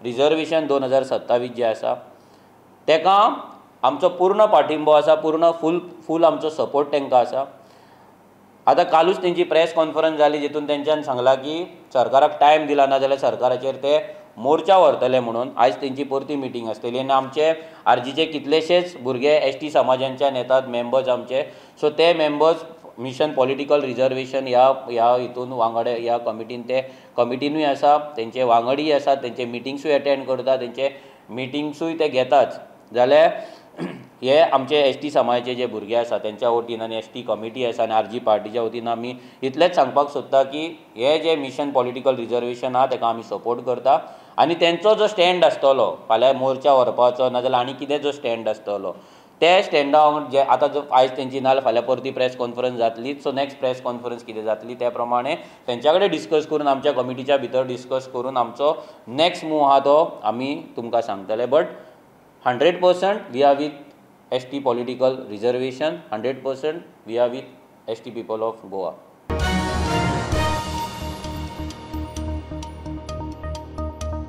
Reservation 2027 जे आसा तेका आमचो पूर्ण पाठिंबो आसा, पूर्ण फूल आमचो सपोर्ट तांकां आसा। आतां कालूच तेंची प्रेस कॉन्फरन्स जाली जितून तेंच्यान सांगलां की सरकाराक टायम दिला ना जाल्यार सरकाराचेर ते मोर्चा व्हरतले म्हणून। आयज तेंची परती मिटींग आसतली आनी आमचे आरजीचे कितलेशेच भुरगे एसटी समाजांच्यान येतात मेंबर्स आमचे, सो ते मेंबर्स मिशन पॉलिटिकल रिजर्वेशन ह्या हितून वांगडे ह्या कमिटीन ते कमिटीनूय आसा, तेंचे वांगडी आसात, तेंचे मिटिंग्सूय अटेंड करता, तेंचे मिटिंग्सूय ते घेतात। जाल्यार हे आमचे एसटी समाजाचे जे भुरगे आसा तेंच्या वतीन आनी एसटी कमिटी आसा आनी आरजी पार्टीच्या वतीन आमी इतलेंच सांगपाक सोदता की हे जे मिशन पॉलिटिकल रिजर्वेशन आहा तेका आमी सपोर्ट करता आनी तेंचो जो स्टँड आसतलो फाल्यां मोर्चा व्हरपाचो नाजाल्यार आनी कितें जो स्टँड आसतलो ते स्टँडा जे आतां जो आयज तेंची नाल्यार फाल्यां परती प्रेस कॉन्फरन्स जातलीच, सो नेक्स्ट प्रेस कॉन्फरन्स कितें जातली त्या प्रमाणे तेंच्या कडेन डिस्कस करून आमच्या कमिटीच्या भितर डिस्कस करून आमचो नेक्स्ट मूव आहा तो आमी तुमकां सांगतले। But 100% we are with ST political reservation, 100% we are with ST people of Goa.